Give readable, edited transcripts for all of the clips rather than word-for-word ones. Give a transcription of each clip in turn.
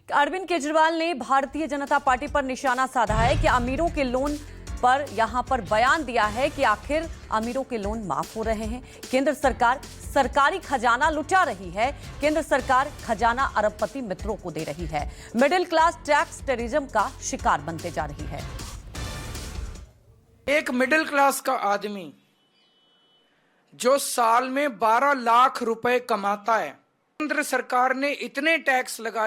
अरविंद केजरीवाल ने भारतीय जनता पार्टी पर निशाना साधा है कि अमीरों के लोन पर यहां पर बयान दिया है कि आखिर अमीरों के लोन माफ हो रहे हैं। केंद्र सरकार सरकारी खजाना लुटा रही है। केंद्र सरकार खजाना अरबपति मित्रों को दे रही है। मिडिल क्लास टैक्स टेररिज्म का शिकार बनते जा रही है। एक मिडिल क्लास का आदमी जो साल में 12 लाख रुपए कमाता है, केंद्र सरकार ने इतने टैक्स लगा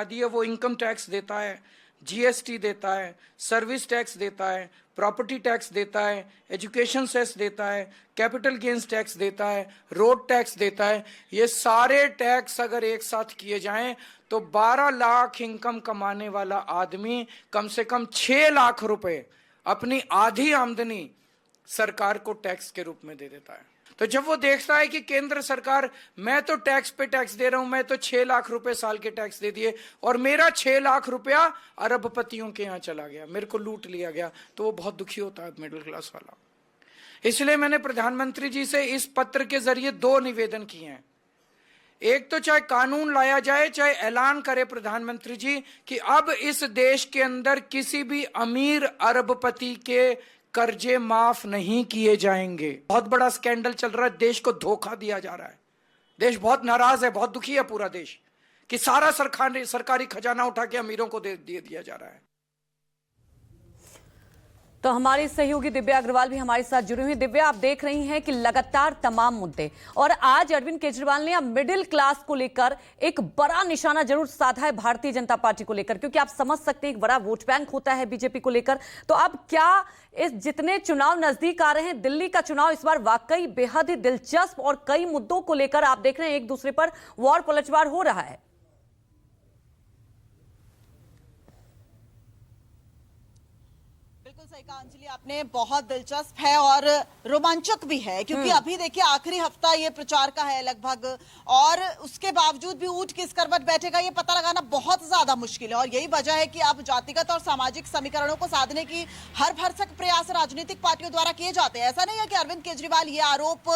दिए, वो इनकम टैक्स देता है, जीएसटी देता है, सर्विस टैक्स देता है, प्रॉपर्टी टैक्स देता है, एजुकेशन सेस देता है, कैपिटल गेन्स टैक्स देता है, रोड टैक्स देता है। ये सारे टैक्स अगर एक साथ किए जाएं तो 12 लाख इनकम कमाने वाला आदमी कम से कम 6 लाख रुपए अपनी आधी आमदनी सरकार को टैक्स के रूप में दे देता है। तो जब वो देखता है कि केंद्र सरकार, मैं तो टैक्स पे टैक्स दे रहा हूं, मैं तो 6 लाख रुपए साल के टैक्स दे दिए और मेरा 6 लाख रुपया अरबपतियों के यहां चला गया, मेरे को लूट लिया गया, तो वो बहुत दुखी होता है मिडिल क्लास वाला। इसलिए मैंने प्रधानमंत्री जी से इस पत्र के जरिए 2 निवेदन किए हैं। एक तो चाहे कानून लाया जाए, चाहे ऐलान करे प्रधानमंत्री जी कि अब इस देश के अंदर किसी भी अमीर अरबपति के कर्जे माफ नहीं किए जाएंगे। बहुत बड़ा स्कैंडल चल रहा है, देश को धोखा दिया जा रहा है। देश बहुत नाराज है, बहुत दुखी है पूरा देश कि सारा सरकारी खजाना उठा के अमीरों को दे दिया जा रहा है। तो हमारी सहयोगी दिव्या अग्रवाल भी हमारे साथ जुड़ी हुई। दिव्या, आप देख रही हैं कि लगातार तमाम मुद्दे, और आज अरविंद केजरीवाल ने अब मिडिल क्लास को लेकर एक बड़ा निशाना जरूर साधा है भारतीय जनता पार्टी को लेकर, क्योंकि आप समझ सकते हैं एक बड़ा वोट बैंक होता है बीजेपी को लेकर। तो अब क्या इस जितने चुनाव नजदीक आ रहे हैं, दिल्ली का चुनाव इस बार वाकई बेहद ही दिलचस्प और कई मुद्दों को लेकर आप देख रहे हैं एक दूसरे पर वार पलटवार हो रहा है। सही कहा अंजलि आपने, बहुत दिलचस्प है और रोमांचक भी है, क्योंकि अभी देखिए आखिरी हफ्ता ये प्रचार का है लगभग, और उसके बावजूद भी ऊंट किस करवट बैठेगा ये पता लगाना बहुत ज्यादा मुश्किल है। और यही वजह है कि अब जातिगत और सामाजिक समीकरणों को साधने की हर भरसक प्रयास राजनीतिक पार्टियों द्वारा किए जाते हैं। ऐसा नहीं है कि अरविंद केजरीवाल ये आरोप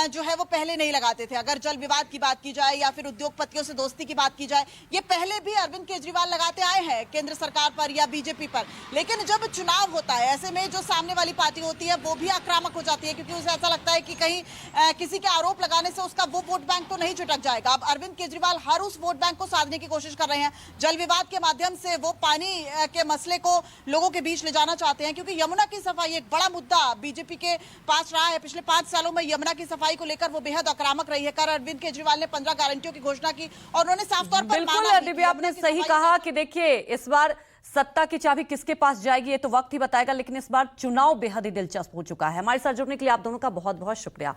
जो है वो पहले नहीं लगाते थे। अगर जल विवाद की बात की जाए या फिर उद्योगपतियों से दोस्ती की बात की जाए, ये पहले भी अरविंद केजरीवाल लगाते आए हैं केंद्र सरकार पर या बीजेपी पर। लेकिन जब चुनाव होता है, ऐसे में जो सामने वाली पार्टी होती है वो भी आक्रामक हो जाती है, क्योंकि उसे ऐसा लगता है कि कहीं किसी के आरोप लगाने से उसका वो वोट बैंक तो नहीं झटक जाएगा। अब अरविंद केजरीवाल हर उस वोट बैंक को साधने की कोशिश कर रहे हैं। जल विवाद के माध्यम से वो पानी के मसले को लोगों के बीच ले जाना चाहते हैं, क्योंकि यमुना की सफाई एक बड़ा मुद्दा बीजेपी के पास रहा है। पिछले 5 सालों में यमुना की सफाई को लेकर वो बेहद आक्रामक रही है। कर अरविंद केजरीवाल ने 15 गारंटियों की घोषणा की और उन्होंने साफ तौर पर बिल्कुल दिव्या, आपने सही कहा कि देखिए इस बार सत्ता की चाबी किसके पास जाएगी ये तो वक्त ही बताएगा, लेकिन इस बार चुनाव बेहद ही दिलचस्प हो चुका है। हमारे साथ जुड़ने के लिए आप दोनों का बहुत बहुत शुक्रिया।